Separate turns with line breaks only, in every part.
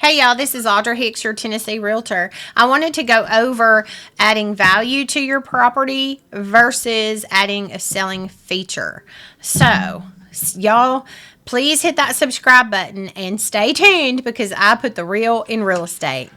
Hey y'all, this is Audra Hicks, your Tennessee realtor. I wanted to go over adding value to your property versus adding a selling feature. So, y'all, please hit that subscribe button and stay tuned because I put the real in real estate.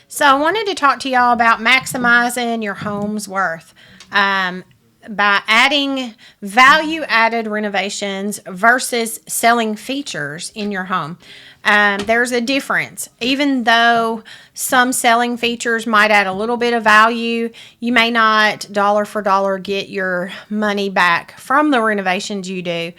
So I wanted to talk to y'all about maximizing your home's worth by adding value-added renovations versus selling features in your home. There's a difference. Even though some selling features might add a little bit of value, you may not dollar for dollar get your money back from the renovations you do,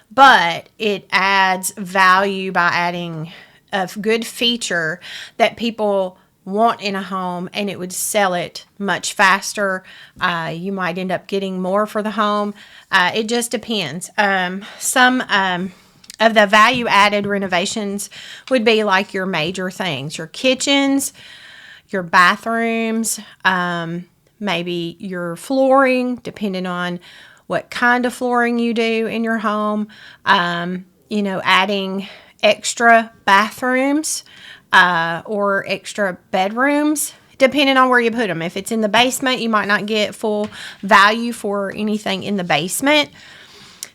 but it adds value by adding a good feature that people want in a home, and it would sell it much faster. You might end up getting more for the home. It just depends. Some of the value added renovations would be like your major things, your kitchens, your bathrooms, maybe your flooring, depending on what kind of flooring you do in your home. Adding extra bathrooms or extra bedrooms, depending on where you put them. If it's in the basement, you might not get full value for anything in the basement,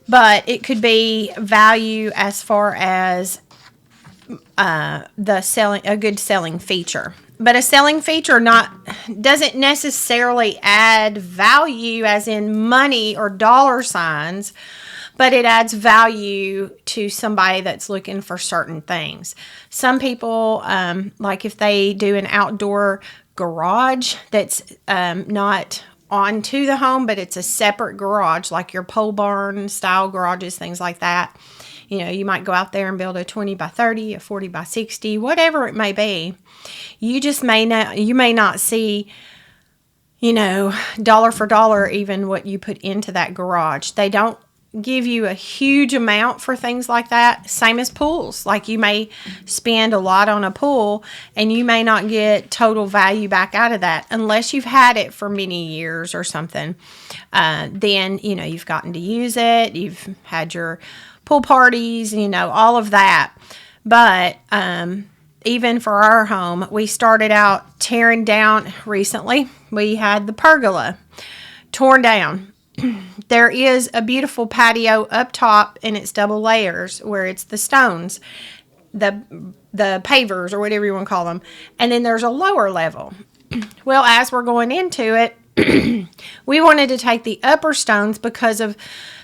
but it could be value as far as a good selling feature. But a selling feature doesn't necessarily add value as in money or dollar signs, but it adds value to somebody that's looking for certain things. Some people, like if they do an outdoor garage that's not onto the home, but it's a separate garage, like your pole barn style garages, things like that. You might go out there and build a 20 by 30, a 40 by 60, whatever it may be. You may not see, dollar for dollar even what you put into that garage. They don't give you a huge amount for things like that. Same as pools. Like you may spend a lot on a pool and you may not get total value back out of that unless you've had it for many years or something. Then, you've gotten to use it. You've had your pool parties, all of that. But even for our home, we started out tearing down recently. We had the pergola torn down. There is a beautiful patio up top, and it's double layers where it's the stones, the pavers or whatever you want to call them. And then there's a lower level. Well, as we're going into it, we wanted to take the upper stones because of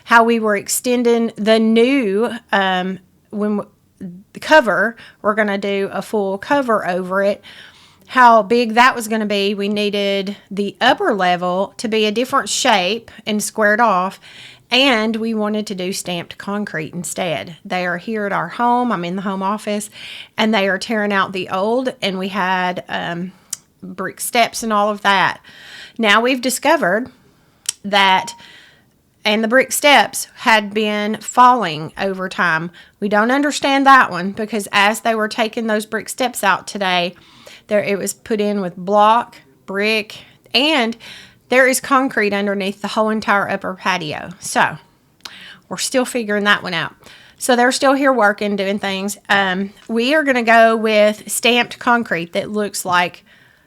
how we were extending the new the cover. We're going to do a full cover over it. How big that was going to be, we needed the upper level to be a different shape and squared off, and we wanted to do stamped concrete instead. They are here at our home. I'm in the home office, and they are tearing out the old, and we had brick steps and all of that. Now we've discovered that, and the brick steps had been falling over time. We don't understand that one because as they were taking those brick steps out today, it was put in with block, brick, and there is concrete underneath the whole entire upper patio. So we're still figuring that one out. So they're still here working, doing things. We are going to go with stamped concrete that looks like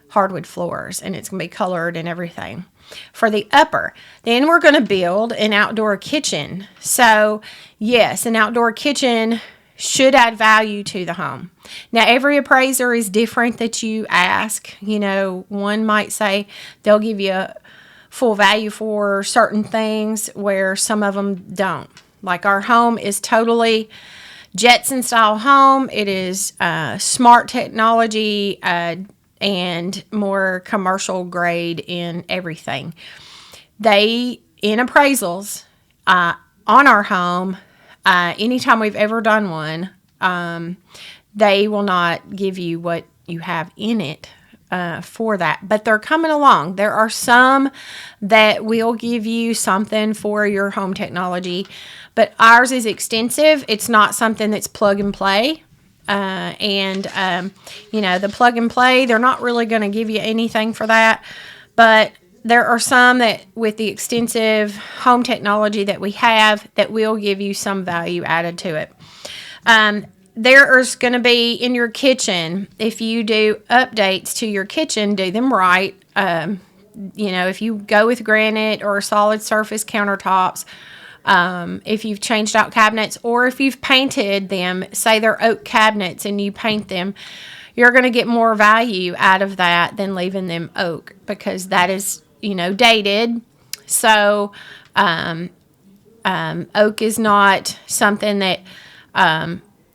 hardwood floors, and it's going to be colored and everything for the upper. Then we're going to build an outdoor kitchen. So yes, an outdoor kitchen should add value to the home. Now, every appraiser is different that you ask. One might say they'll give you a full value for certain things where some of them don't. Like our home is totally Jetson style home. It is smart technology and more commercial grade in everything. In appraisals on our home, anytime we've ever done one, they will not give you what you have in it for that. But they're coming along. There are some that will give you something for your home technology, but ours is extensive. It's not something that's plug and play. The plug and play, they're not really going to give you anything for that. But there are some that, with the extensive home technology that we have, that will give you some value added to it. There is going to be in your kitchen, if you do updates to your kitchen, do them right. If you go with granite or solid surface countertops, if you've changed out cabinets, or if you've painted them, say they're oak cabinets and you paint them, you're going to get more value out of that than leaving them oak, because that is, dated. So oak is not something that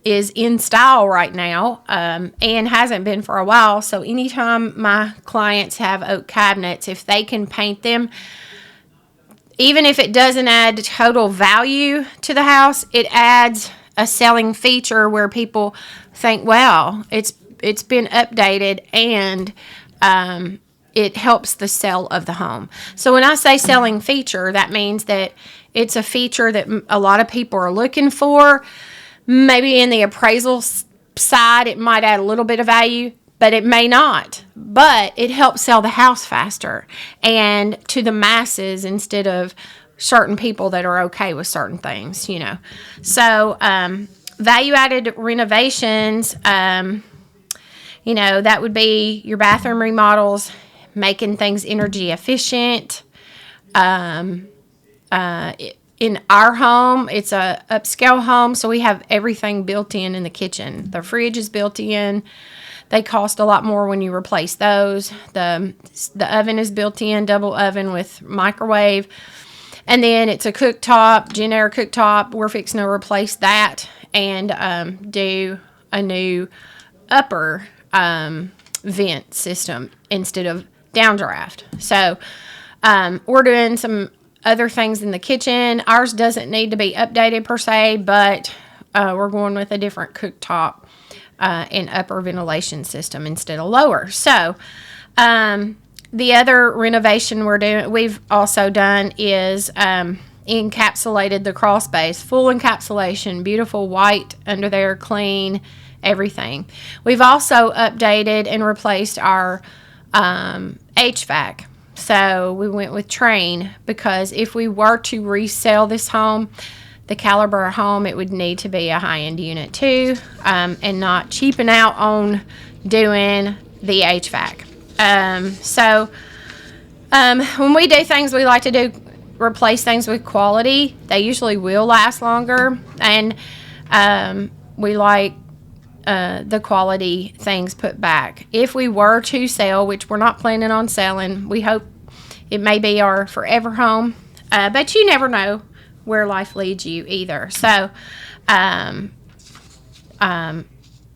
is in style right now, and hasn't been for a while. So anytime my clients have oak cabinets, if they can paint them, even if it doesn't add total value to the house, it adds a selling feature where people think, wow, it's been updated, and it helps the sale of the home. So when I say selling feature, that means that it's a feature that a lot of people are looking for. Maybe in the appraisal side, it might add a little bit of value, but it may not. But it helps sell the house faster and to the masses instead of certain people that are okay with certain things, So value-added renovations, that would be your bathroom remodels, making things energy efficient. In our home, it's a upscale home, so we have everything built in the kitchen. The fridge is built in. They cost a lot more when you replace those. The oven is built in, double oven with microwave. And then it's a cooktop, Gen Air cooktop. We're fixing to replace that and do a new upper vent system instead of downdraft. So we're doing some other things in the kitchen. Ours doesn't need to be updated per se, but we're going with a different cooktop and upper ventilation system instead of lower. So the other renovation we've also done is encapsulated the crawl space, full encapsulation, beautiful white under there, clean, everything. We've also updated and replaced our HVAC. So we went with Train, because if we were to resell this home, the caliber of home, it would need to be a high-end unit too, and not cheaping out on doing the HVAC. When we do things, we like to replace things with quality. They usually will last longer, and we like the quality things put back. If we were to sell, which we're not planning on selling, we hope it may be our forever home, but you never know where life leads you either. So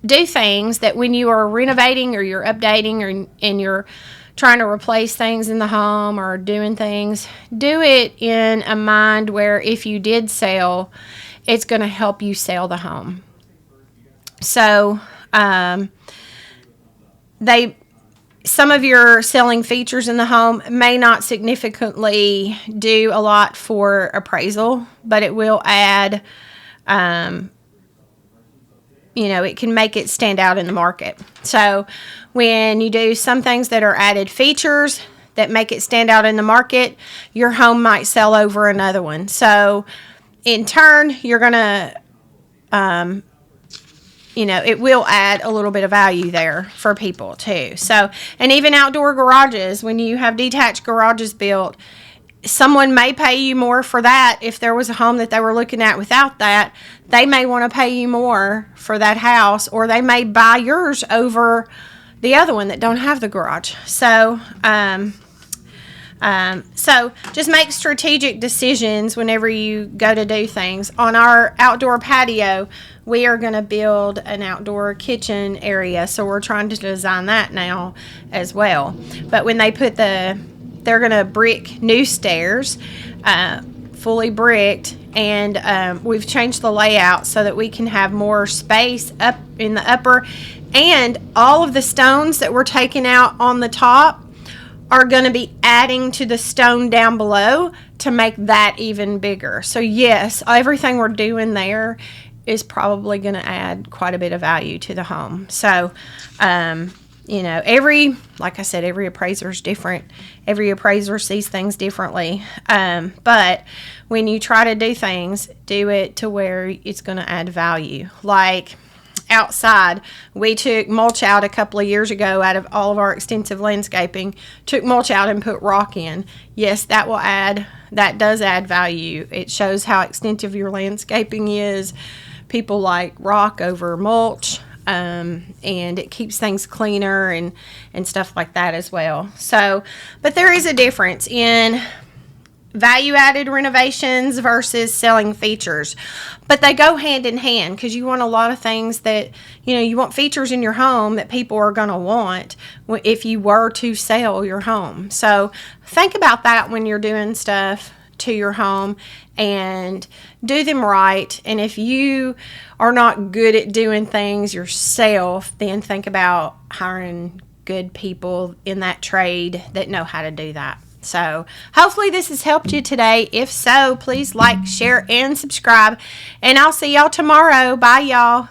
do things that when you are renovating or you're updating and you're trying to replace things in the home or doing things, do it in a mind where if you did sell, it's going to help you sell the home. So some of your selling features in the home may not significantly do a lot for appraisal, but it will add, it can make it stand out in the market. So when you do some things that are added features that make it stand out in the market, your home might sell over another one. So in turn, you're going to it will add a little bit of value there for people too. So, and even outdoor garages, when you have detached garages built, someone may pay you more for that. If there was a home that they were looking at without that, they may want to pay you more for that house, or they may buy yours over the other one that don't have the garage. So, so just make strategic decisions whenever you go to do things. On our outdoor patio, we are going to build an outdoor kitchen area, so we're trying to design that now as well. But when they they're going to brick new stairs, fully bricked, and we've changed the layout so that we can have more space up in the upper, and all of the stones that we're taking out on the top are going to be adding to the stone down below to make that even bigger. So yes, everything we're doing there is probably going to add quite a bit of value to the home. So like I said, every appraiser is different. Every appraiser sees things differently. But when you try to do things, do it to where it's going to add value. Like outside, we took mulch out a couple of years ago out of all of our extensive landscaping, took mulch out and put rock in. Yes, that does add value. It shows how extensive your landscaping is. People like rock over mulch. And it keeps things cleaner and stuff like that as well. So, but there is a difference in value-added renovations versus selling features. But they go hand in hand, because you want a lot of things that, you want features in your home that people are going to want if you were to sell your home. So think about that when you're doing stuff to your home, and do them right. And if you are not good at doing things yourself, then think about hiring good people in that trade that know how to do that. So hopefully this has helped you today. If so, please like, share, and subscribe. And I'll see y'all tomorrow. Bye, y'all.